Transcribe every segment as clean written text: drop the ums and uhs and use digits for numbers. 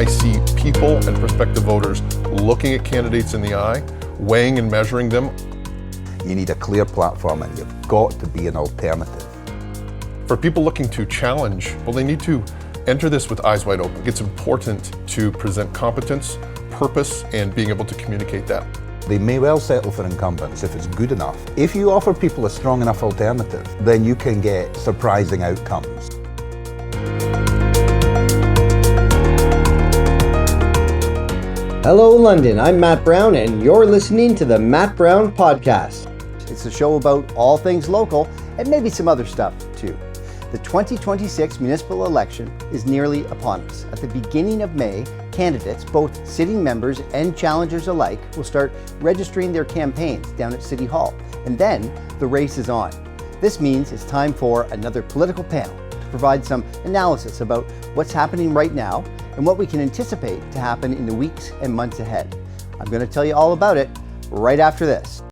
I see people and prospective voters looking at candidates in the eye, weighing and measuring them. You need a clear platform and you've got to be an alternative. For people looking to challenge, well, they need to enter this with eyes wide open. It's important to present competence, purpose, and being able to communicate that. They may well settle for incumbents if it's good enough. If you offer people a strong enough alternative, then you can get surprising outcomes. Hello London, I'm Matt Brown and you're listening to the Matt Brown Podcast. It's a show about all things local and maybe some other stuff too. The 2026 municipal election is nearly upon us. At the beginning of May, candidates, both sitting members and challengers alike, will start registering their campaigns down at City Hall. And then the race is on. This means it's time for another political panel to provide some analysis about what's happening right now and what we can anticipate to happen in the weeks and months ahead. I'm going to tell you all about it right after this.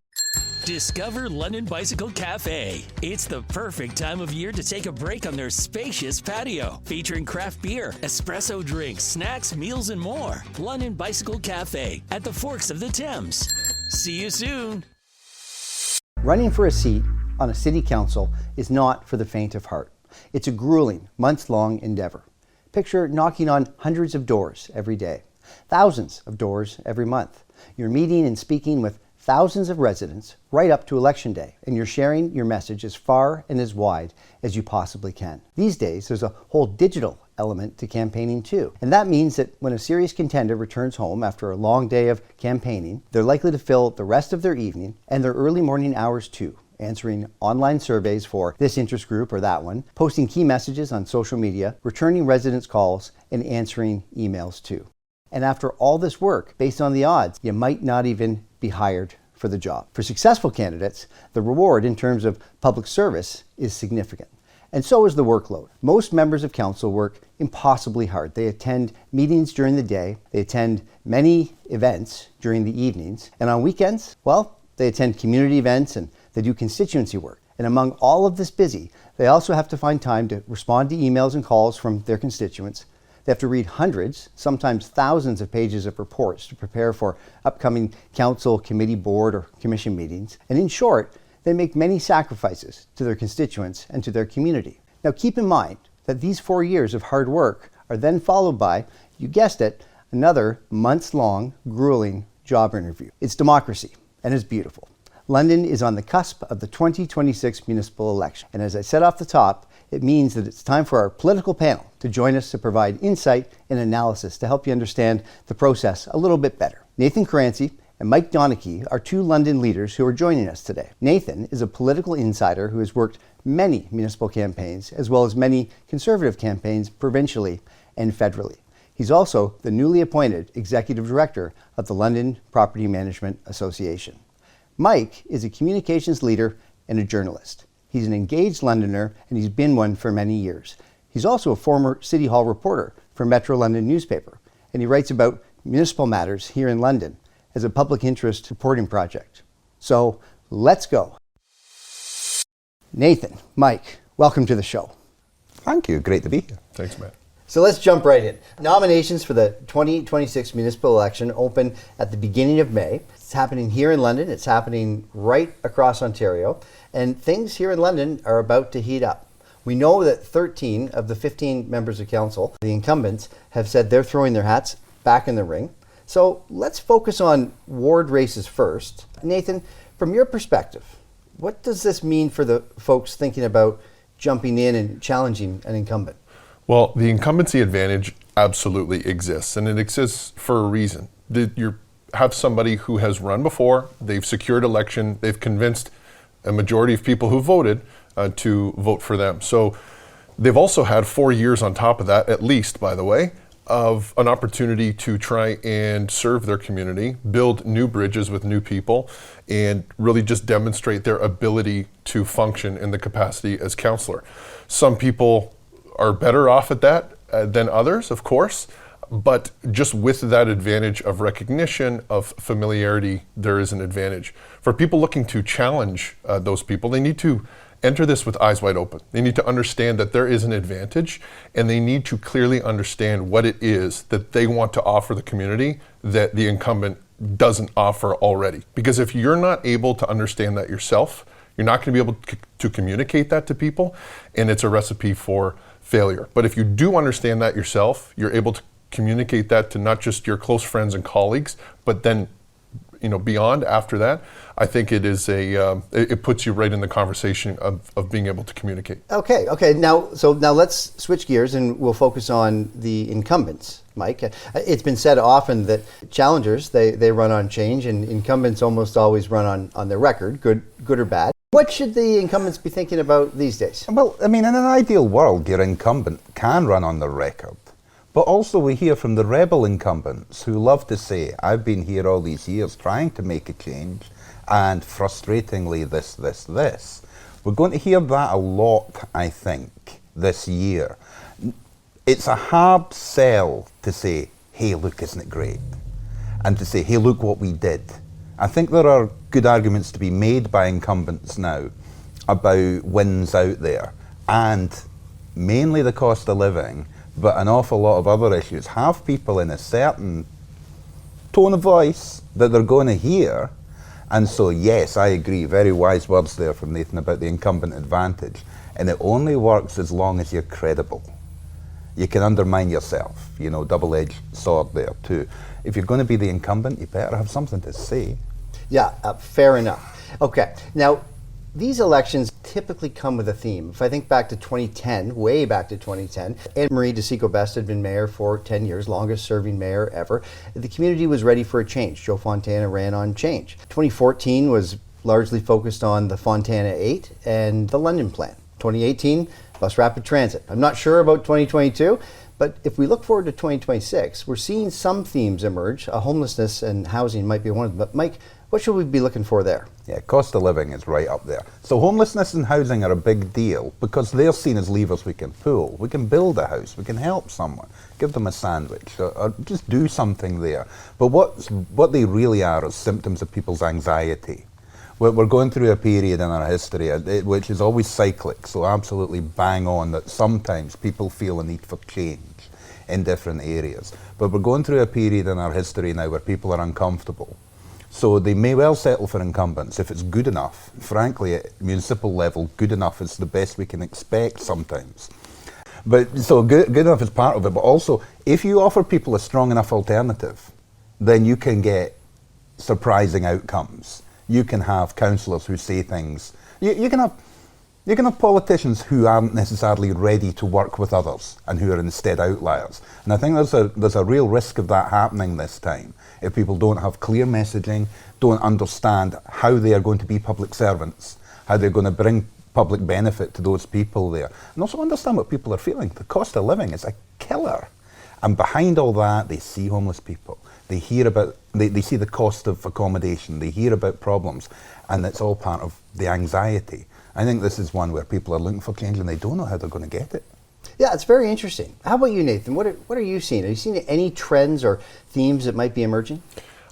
Discover London Bicycle Cafe. It's the perfect time of year to take a break on their spacious patio, featuring craft beer, espresso drinks, snacks, meals, and more. London Bicycle Cafe at the Forks of the Thames. See you soon. Running for a seat on a city council is not for the faint of heart. It's a grueling, months-long endeavour. Picture knocking on hundreds of doors every day, thousands of doors every month. You're meeting and speaking with thousands of residents right up to election day, and you're sharing your message as far and as wide as you possibly can. These days, there's a whole digital element to campaigning too. And that means that when a serious contender returns home after a long day of campaigning, they're likely to fill the rest of their evening and their early morning hours too, answering online surveys for this interest group or that one, posting key messages on social media, returning residents' calls, and answering emails too. And after all this work, based on the odds, you might not even be hired for the job. For successful candidates, the reward in terms of public service is significant. And so is the workload. Most members of council work impossibly hard. They attend meetings during the day, they attend many events during the evenings, and on weekends, well, they attend community events and they do constituency work. And among all of this busy, they also have to find time to respond to emails and calls from their constituents. They have to read hundreds, sometimes thousands of pages of reports to prepare for upcoming council, committee, board, or commission meetings. And in short, they make many sacrifices to their constituents and to their community. Now keep in mind that these 4 years of hard work are then followed by, you guessed it, another months-long, grueling job interview. It's democracy, and it's beautiful. London is on the cusp of the 2026 municipal election. And as I said off the top, it means that it's time for our political panel to join us to provide insight and analysis to help you understand the process a little bit better. Nathan Caranci and Mike Donachie are two London leaders who are joining us today. Nathan is a political insider who has worked many municipal campaigns as well as many conservative campaigns provincially and federally. He's also the newly appointed executive director of the London Property Management Association. Mike is a communications leader and a journalist. He's an engaged Londoner and he's been one for many years. He's also a former City Hall reporter for Metro London newspaper, and he writes about municipal matters here in London as a public interest reporting project. So let's go. Nathan, Mike, welcome to the show. Thank you, great to be here. Thanks, Matt. So let's jump right in. Nominations for the 2026 municipal election open at the beginning of May. It's happening here in London. It's happening right across Ontario. And things here in London are about to heat up. We know that 13 of the 15 members of council, the incumbents, have said they're throwing their hats back in the ring. So let's focus on ward races first. Nathan, from your perspective, what does this mean for the folks thinking about jumping in and challenging an incumbent? Well, the incumbency advantage absolutely exists, and it exists for a reason. You have somebody who has run before, they've secured election, they've convinced a majority of people who voted to vote for them. So they've also had 4 years on top of that, at least, by the way, of an opportunity to try and serve their community, build new bridges with new people, and really just demonstrate their ability to function in the capacity as councillor. Some people are better off at that than others, of course, but just with that advantage of recognition, of familiarity, there is an advantage. For people looking to challenge those people, they need to enter this with eyes wide open. They need to understand that there is an advantage, and they need to clearly understand what it is that they want to offer the community that the incumbent doesn't offer already. Because if you're not able to understand that yourself, you're not going to be able to communicate that to people, and it's a recipe for failure. But if you do understand that yourself, you're able to communicate that to not just your close friends and colleagues, but then beyond after that. I think it is it puts you right in the conversation of being able to communicate. Okay. Now let's switch gears and we'll focus on the incumbents, Mike. It's been said often that challengers, they run on change, and incumbents almost always run on their record, good or bad. What should the incumbents be thinking about these days? Well, I mean, in an ideal world, your incumbent can run on their record. But also we hear from the rebel incumbents who love to say, I've been here all these years trying to make a change, and frustratingly this. We're going to hear that a lot, I think, this year. It's a hard sell to say, hey, look, isn't it great? And to say, hey, look what we did. I think there are good arguments to be made by incumbents now about wins out there, and mainly the cost of living, but an awful lot of other issues have people in a certain tone of voice that they're going to hear. And so, yes, I agree, very wise words there from Nathan about the incumbent advantage. And it only works as long as you're credible. You can undermine yourself, double-edged sword there too. If you're going to be the incumbent, you better have something to say. Yeah, fair enough. Okay, now these elections typically come with a theme. If I think back to 2010, way back to 2010, Anne-Marie DeSico-Best had been mayor for 10 years, longest serving mayor ever. The community was ready for a change. Joe Fontana ran on change. 2014 was largely focused on the Fontana 8 and the London plan. 2018, bus rapid transit. I'm not sure about 2022, but if we look forward to 2026, we're seeing some themes emerge. Homelessness and housing might be one of them. But Mike, what should we be looking for there? Yeah, cost of living is right up there. So homelessness and housing are a big deal because they're seen as levers we can pull. We can build a house, we can help someone, give them a sandwich, or just do something there. But what they really are is symptoms of people's anxiety. We're going through a period in our history which is always cyclic, so absolutely bang on that sometimes people feel a need for change in different areas. But we're going through a period in our history now where people are uncomfortable. So they may well settle for incumbents if it's good enough. Frankly, at municipal level, good enough is the best we can expect sometimes. But so good enough is part of it, but also if you offer people a strong enough alternative, then you can get surprising outcomes. You can have councillors who say things. You can have politicians who aren't necessarily ready to work with others and who are instead outliers. And I think there's a real risk of that happening this time. If people don't have clear messaging, don't understand how they are going to be public servants, how they're going to bring public benefit to those people there, and also understand what people are feeling. The cost of living is a killer. And behind all that, they see homeless people. They hear about, they see the cost of accommodation, they hear about problems, and it's all part of the anxiety. I think this is one where people are looking for change and they don't know how they're going to get it. Yeah, it's very interesting. How about you, Nathan? What are you seeing? Are you seeing any trends or themes that might be emerging?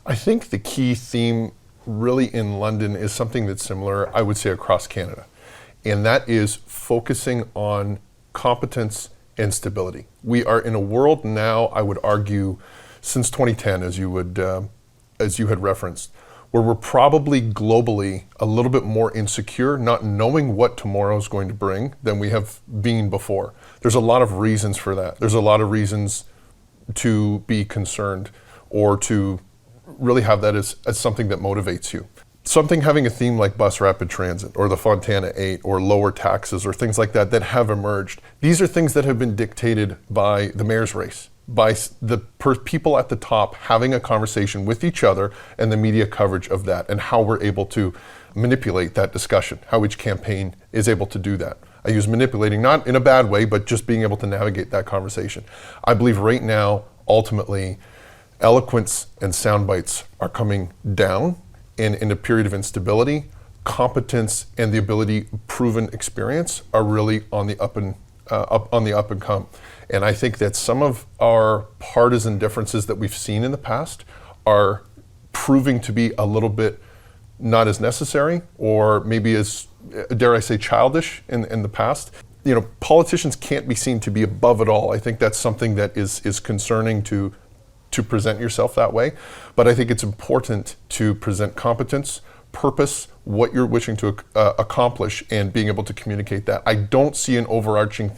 I think the key theme really in London is something that's similar, I would say, across Canada. And that is focusing on competence and stability. We are in a world now, I would argue, since 2010, as you had referenced, where we're probably globally a little bit more insecure, not knowing what tomorrow is going to bring than we have been before. There's a lot of reasons for that. There's a lot of reasons to be concerned or to really have that as something that motivates you. Something having a theme like bus rapid transit or the Fontana 8 or lower taxes or things like that have emerged. These are things that have been dictated by the mayor's race, by the people at the top having a conversation with each other and the media coverage of that and how we're able to manipulate that discussion, how each campaign is able to do that. I use manipulating not in a bad way, but just being able to navigate that conversation. I believe right now, ultimately, eloquence and sound bites are coming down. And in a period of instability, competence and the ability, proven experience are really on the up and come. And I think that some of our partisan differences that we've seen in the past are proving to be a little bit not as necessary or maybe as dare I say, childish in the past. Politicians can't be seen to be above it all. I think that's something that is concerning to present yourself that way. But I think it's important to present competence, purpose, what you're wishing to accomplish, and being able to communicate that. I don't see an overarching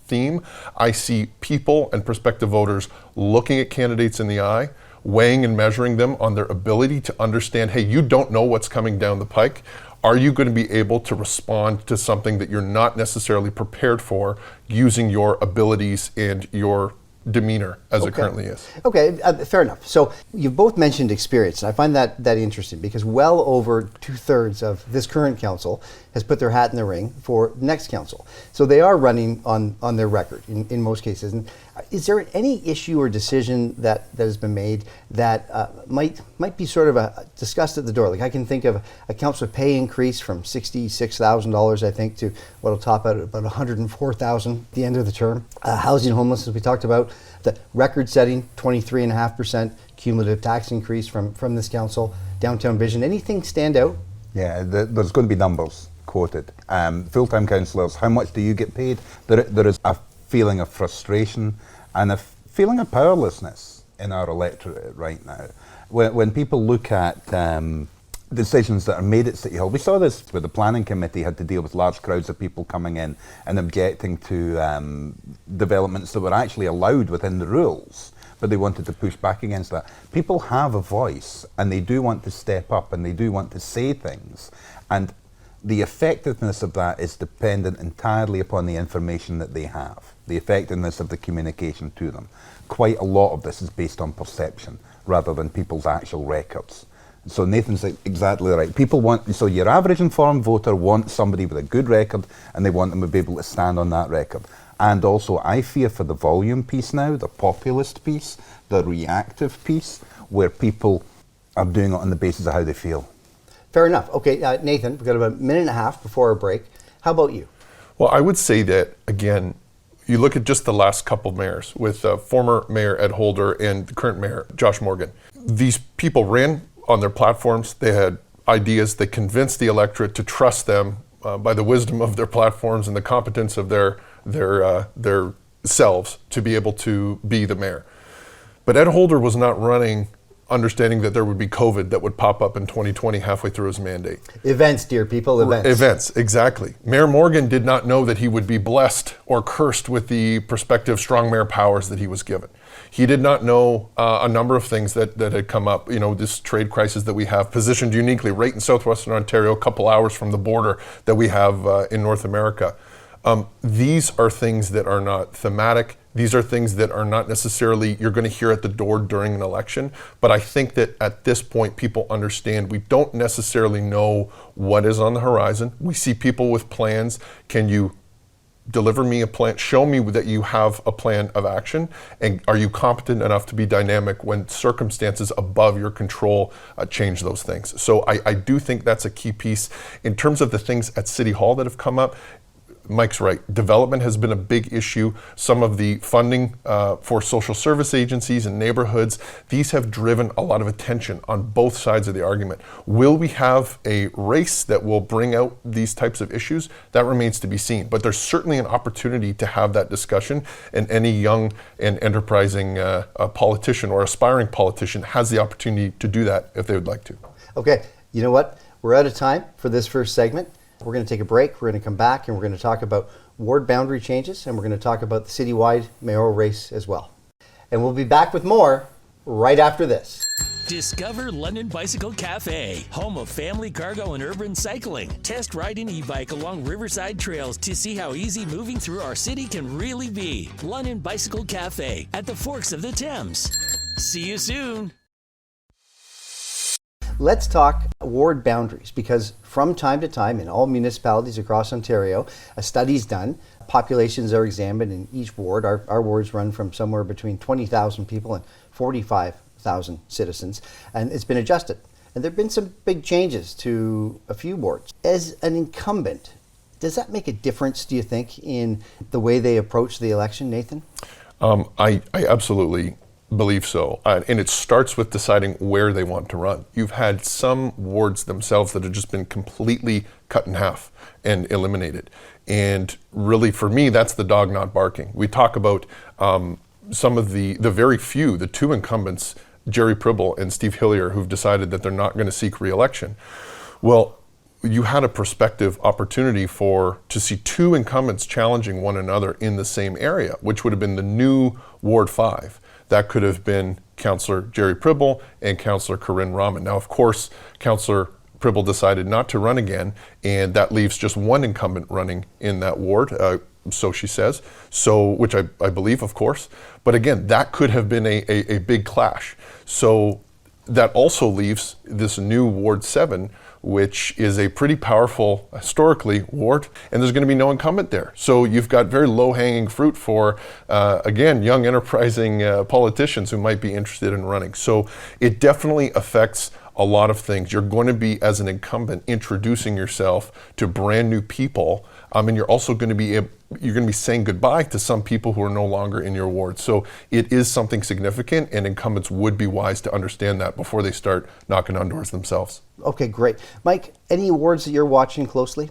theme. I see people and prospective voters looking at candidates in the eye, weighing and measuring them on their ability to understand, hey, you don't know what's coming down the pike. Are you going to be able to respond to something that you're not necessarily prepared for using your abilities and your demeanor as it currently is? Okay, fair enough. So you've both mentioned experience, and I find that interesting because well over 2/3 of this current council has put their hat in the ring for the next council. So they are running on their record in most cases. And is there any issue or decision that has been made that might be sort of discussed at the door? Like I can think of a council pay increase from $66,000, I think, to what'll top out at about $104,000 at the end of the term. Housing homelessness we talked about. The record-setting 23.5% cumulative tax increase from this council. Downtown vision. Anything stand out? Yeah, there's going to be numbers quoted. Full-time councillors, how much do you get paid? There is a feeling of frustration and a feeling of powerlessness in our electorate right now. When people look at decisions that are made at City Hall, we saw this where the planning committee had to deal with large crowds of people coming in and objecting to developments that were actually allowed within the rules, but they wanted to push back against that. People have a voice and they do want to step up and they do want to say things, and the effectiveness of that is dependent entirely upon the information that they have, the effectiveness of the communication to them. Quite a lot of this is based on perception rather than people's actual records. So Nathan's exactly right. People so your average informed voter wants somebody with a good record and they want them to be able to stand on that record. And also I fear for the volume piece now, the populist piece, the reactive piece, where people are doing it on the basis of how they feel. Fair enough. Okay, Nathan, we've got about a minute and a half before our break. How about you? Well, I would say that, again, you look at just the last couple of mayors with former Mayor Ed Holder and the current Mayor Josh Morgan. These people ran on their platforms. They had ideas. They convinced the electorate to trust them by the wisdom of their platforms and the competence of their selves to be able to be the mayor. But Ed Holder was not running understanding that there would be COVID that would pop up in 2020 halfway through his mandate. Events, dear people, events. Events, exactly. Mayor Morgan did not know that he would be blessed or cursed with the prospective strong mayor powers that he was given. He did not know a number of things that had come up. This trade crisis that we have positioned uniquely right in southwestern Ontario, a couple hours from the border that we have in North America. These are things that are not thematic. These are things that are not necessarily you're going to hear at the door during an election. But I think that at this point, people understand we don't necessarily know what is on the horizon. We see people with plans. Can you deliver me a plan? Show me that you have a plan of action. And are you competent enough to be dynamic when circumstances above your control change those things? So I do think that's a key piece. In terms of the things at City Hall that have come up, Mike's right. Development has been a big issue. Some of the funding for social service agencies and neighborhoods, these have driven a lot of attention on both sides of the argument. Will we have a race that will bring out these types of issues? That remains to be seen. But there's certainly an opportunity to have that discussion, and any young and enterprising politician or aspiring politician has the opportunity to do that if they would like to. Okay, you know what? We're out of time for this first segment. We're going to take a break. We're going to come back and we're going to talk about ward boundary changes, and we're going to talk about the citywide mayoral race as well. And we'll be back with more right after this. Discover London Bicycle Cafe, home of family cargo and urban cycling. Test ride an e-bike along riverside trails to see how easy moving through our city can really be. London Bicycle Cafe at the Forks of the Thames. See you soon. Let's talk ward boundaries, because from time to time in all municipalities across Ontario, a study's done, populations are examined in each ward. Our wards run from somewhere between 20,000 people and 45,000 citizens, and it's been adjusted. And there have been some big changes to a few wards. As an incumbent, does that make a difference, do you think, in the way they approach the election, Nathan? I absolutely believe so. And it starts with deciding where they want to run. You've had some wards themselves that have just been completely cut in half and eliminated. And really, for me, that's the dog not barking. We talk about some of the very few, the two incumbents, Jerry Pribble and Steve Hillier, who've decided that they're not going to seek re-election. Well, you had a prospective opportunity to see two incumbents challenging one another in the same area, which would have been the new Ward 5. That could have been Councillor Jerry Pribble and Councillor Corinne Rahman. Now, of course, Councillor Pribble decided not to run again, and that leaves just one incumbent running in that ward, so she says, which I believe, of course. But again, that could have been a big clash. So that also leaves this new Ward 7, which is a pretty powerful, historically, ward, and there's going to be no incumbent there. So you've got very low-hanging fruit for, again, young, enterprising politicians who might be interested in running. So it definitely affects a lot of things. You're going to be, as an incumbent, introducing yourself to brand new people, and you're also going to be saying goodbye to some people who are no longer in your ward. So it is something significant, and incumbents would be wise to understand that before they start knocking on doors themselves. Okay, great. Mike, any awards that you're watching closely?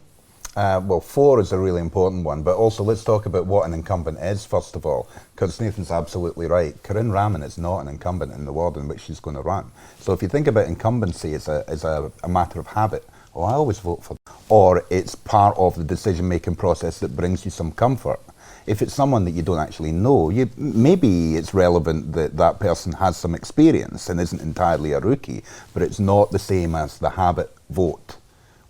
Well, 4 is a really important one, but also let's talk about what an incumbent is, first of all, because Nathan's absolutely right. Corinne Rahman is not an incumbent in the ward in which she's going to run. So if you think about incumbency as a matter of habit, oh, I always vote for them, or it's part of the decision-making process that brings you some comfort. If it's someone that you don't actually know, maybe it's relevant that that person has some experience and isn't entirely a rookie, but it's not the same as the habit vote,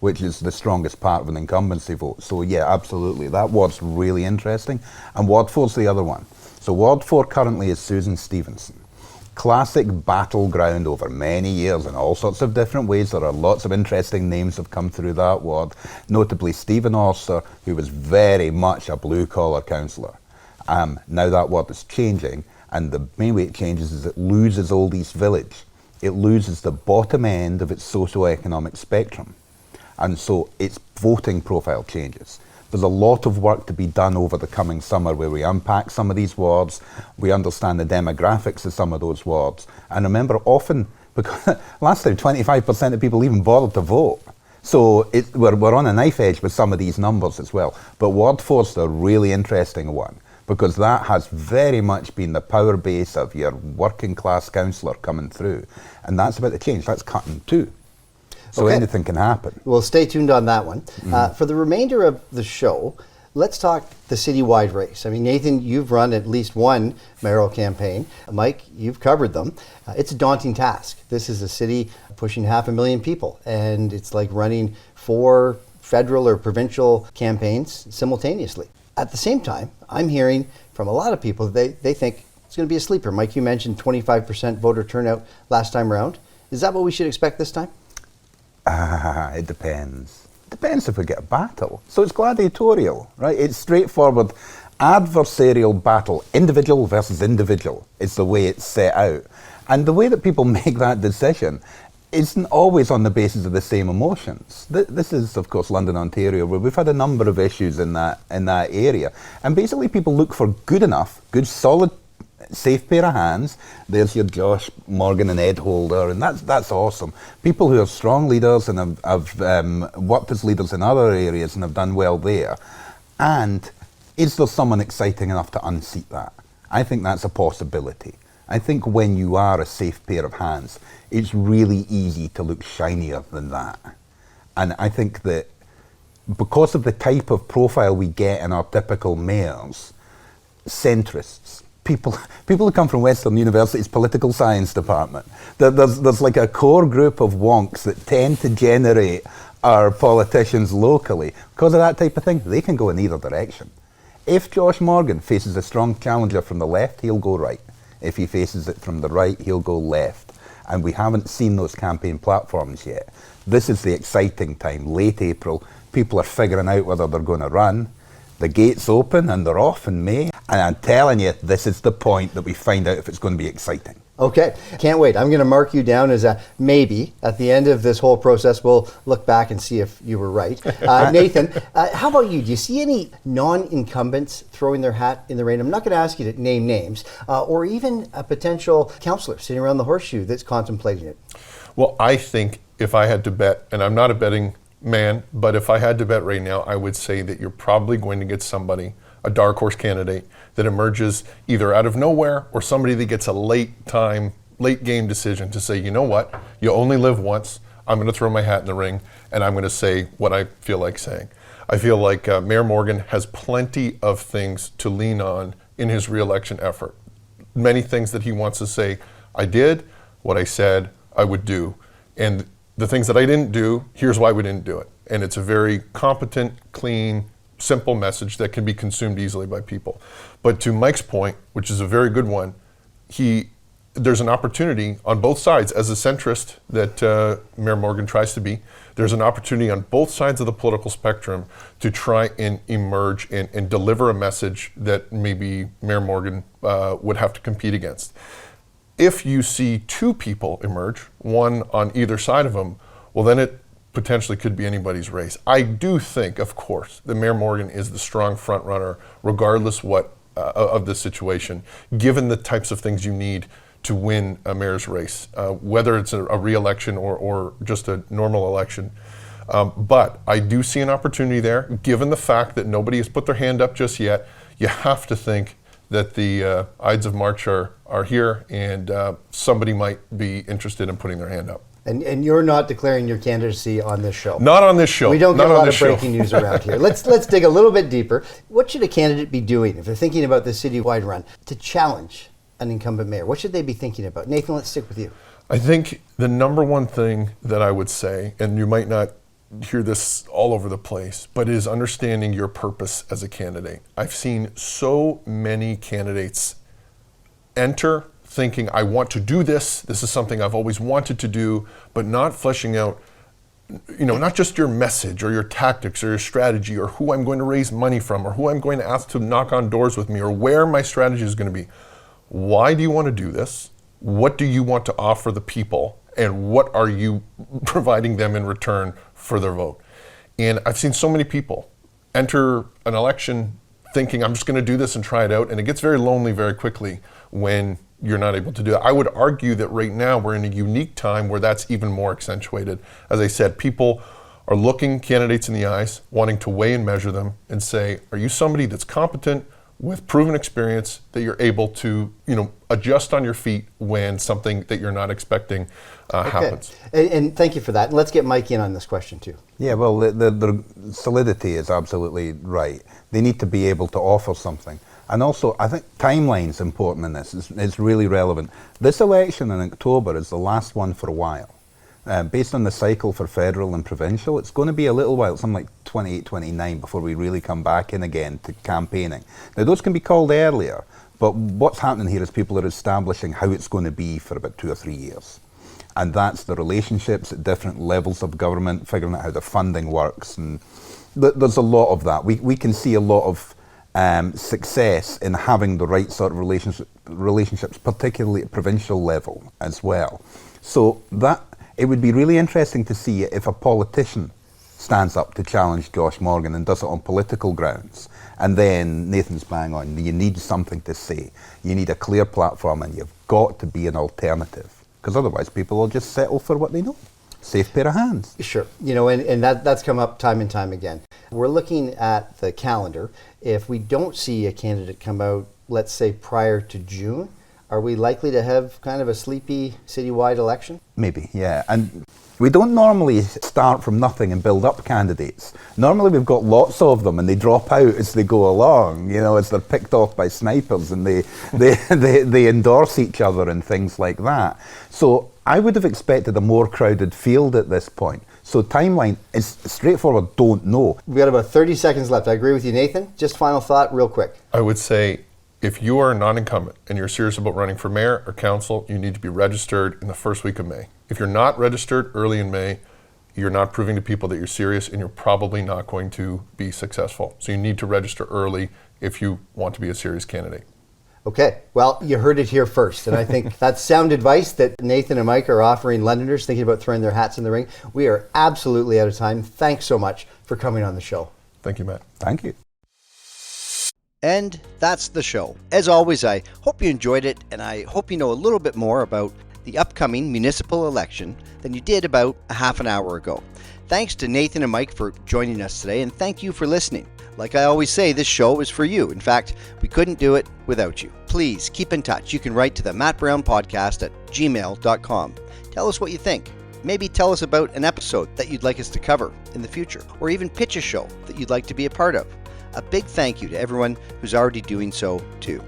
which is the strongest part of an incumbency vote. So yeah, absolutely, that ward's really interesting. And Ward 4's the other one. So Ward 4 currently is Susan Stevenson. Classic battleground over many years in all sorts of different ways. There are lots of interesting names have come through that ward, notably Stephen Orser, who was very much a blue-collar councillor. Now that ward is changing, and the main way it changes is it loses Old East Village. It loses the bottom end of its socio-economic spectrum. And so its voting profile changes. There's a lot of work to be done over the coming summer where we unpack some of these wards, we understand the demographics of some of those wards, and remember often, because last time 25% of people even bothered to vote. So we're on a knife edge with some of these numbers as well. But Ward 4's the really interesting one, because that has very much been the power base of your working class councillor coming through. And that's about to change, that's cutting too. So okay. Anything can happen. Well, stay tuned on that one. For the remainder of the show, let's talk the citywide race. I mean, Nathan, you've run at least one mayoral campaign. Mike, you've covered them. It's a daunting task. This is a city pushing 500,000 people, and it's like running 4 federal or provincial campaigns simultaneously. At the same time, I'm hearing from a lot of people that they think it's going to be a sleeper. Mike, you mentioned 25% voter turnout last time around. Is that what we should expect this time? It depends. Depends if we get a battle. So it's gladiatorial, right? It's straightforward adversarial battle, individual versus individual is the way it's set out. And the way that people make that decision isn't always on the basis of the same emotions. This is, of course, London, Ontario, where we've had a number of issues in that area. And basically people look for good enough, good solid, safe pair of hands. There's your Josh Morgan and Ed Holder, and that's awesome. People who are strong leaders and have worked as leaders in other areas and have done well there. And is there someone exciting enough to unseat that? I think that's a possibility. I think when you are a safe pair of hands, it's really easy to look shinier than that. And I think that because of the type of profile we get in our typical mayors, centrists, people who come from Western University's political science department, there's like a core group of wonks that tend to generate our politicians locally. Because of that type of thing, they can go in either direction. If Josh Morgan faces a strong challenger from the left, he'll go right. If he faces it from the right, he'll go left. And we haven't seen those campaign platforms yet. This is the exciting time, late April. People are figuring out whether they're going to run. The gates open and they're off in May. And I'm telling you, this is the point that we find out if it's going to be exciting. Okay, can't wait. I'm going to mark you down as a maybe. At the end of this whole process, we'll look back and see if you were right. Nathan, how about you? Do you see any non-incumbents throwing their hat in the ring? I'm not going to ask you to name names, or even a potential councillor sitting around the horseshoe that's contemplating it. Well, I think if I had to bet, and I'm not a betting man, but if I had to bet right now, I would say that you're probably going to get somebody, a dark horse candidate, that emerges either out of nowhere or somebody that gets a late game decision to say, you know what, you only live once, I'm going to throw my hat in the ring and I'm going to say what I feel like saying. I feel like Mayor Morgan has plenty of things to lean on in his re-election effort. Many things that he wants to say, I did what I said I would do. And the things that I didn't do, here's why we didn't do it. And it's a very competent, clean, simple message that can be consumed easily by people. But to Mike's point, which is a very good one, there's an opportunity on both sides, as a centrist that Mayor Morgan tries to be, there's an opportunity on both sides of the political spectrum to try and emerge and deliver a message that maybe Mayor Morgan would have to compete against. If you see two people emerge, one on either side of them, well then it potentially could be anybody's race. I do think, of course, that Mayor Morgan is the strong front runner, regardless of the situation, given the types of things you need to win a mayor's race, whether it's a re-election or just a normal election. But I do see an opportunity there, given the fact that nobody has put their hand up just yet. You have to think that the Ides of March are here, and somebody might be interested in putting their hand up. And you're not declaring your candidacy on this show? Not on this show. We don't get Not a on lot this of show. breaking news around here. Let's dig a little bit deeper. What should a candidate be doing if they're thinking about the citywide run to challenge an incumbent mayor? What should they be thinking about? Nathan, let's stick with you. I think the number one thing that I would say, and you might not hear this all over the place, but is understanding your purpose as a candidate. I've seen so many candidates enter thinking, I want to do this is something I've always wanted to do, but not fleshing out, not just your message or your tactics or your strategy or who I'm going to raise money from or who I'm going to ask to knock on doors with me or where my strategy is going to be. Why do you want to do this? What do you want to offer the people? And what are you providing them in return for their vote? And I've seen so many people enter an election thinking, I'm just going to do this and try it out. And it gets very lonely very quickly when you're not able to do it. I would argue that right now we're in a unique time where that's even more accentuated. As I said, people are looking candidates in the eyes, wanting to weigh and measure them and say, are you somebody that's competent with proven experience that you're able to, adjust on your feet when something that you're not expecting happens? And thank you for that. Let's get Mike in on this question too. Yeah, well, the solidity is absolutely right. They need to be able to offer something. And also, I think timeline's important in this. It's really relevant. This election in October is the last one for a while. Based on the cycle for federal and provincial, it's going to be a little while, something like 28, 29, before we really come back in again to campaigning. Now, those can be called earlier, but what's happening here is people are establishing how it's going to be for about 2 or 3 years. And that's the relationships at different levels of government, figuring out how the funding works. And there's a lot of that. We can see a lot of success in having the right sort of relationships, particularly at provincial level as well. So that it would be really interesting to see if a politician stands up to challenge Josh Morgan and does it on political grounds. And then Nathan's bang on, you need something to say. You need a clear platform and you've got to be an alternative. Because otherwise people will just settle for what they know. Safe pair of hands. Sure. And that's come up time and time again. We're looking at the calendar. If we don't see a candidate come out, let's say prior to June, are we likely to have kind of a sleepy citywide election? Maybe, yeah. And we don't normally start from nothing and build up candidates. Normally we've got lots of them and they drop out as they go along, as they're picked off by snipers and they endorse each other and things like that. So I would have expected a more crowded field at this point. So timeline is straightforward, don't know. We've got about 30 seconds left. I agree with you, Nathan. Just final thought, real quick. I would say if you are a non-incumbent and you're serious about running for mayor or council, you need to be registered in the first week of May. If you're not registered early in May, you're not proving to people that you're serious and you're probably not going to be successful. So you need to register early if you want to be a serious candidate. Okay, well, you heard it here first, and I think that's sound advice that Nathan and Mike are offering Londoners thinking about throwing their hats in the ring. We are absolutely out of time. Thanks so much for coming on the show. Thank you, Matt. Thank you. And that's the show. As always, I hope you enjoyed it, and I hope you know a little bit more about the upcoming municipal election than you did about a half an hour ago. Thanks to Nathan and Mike for joining us today, and thank you for listening. Like I always say, this show is for you. In fact, we couldn't do it without you. Please keep in touch. You can write to the Matt Brown Podcast at gmail.com. Tell us what you think. Maybe tell us about an episode that you'd like us to cover in the future, or even pitch a show that you'd like to be a part of. A big thank you to everyone who's already doing so too.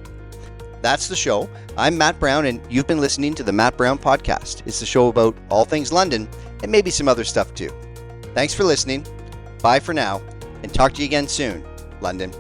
That's the show. I'm Matt Brown, and you've been listening to the Matt Brown Podcast. It's the show about all things London and maybe some other stuff too. Thanks for listening. Bye for now, and talk to you again soon, London.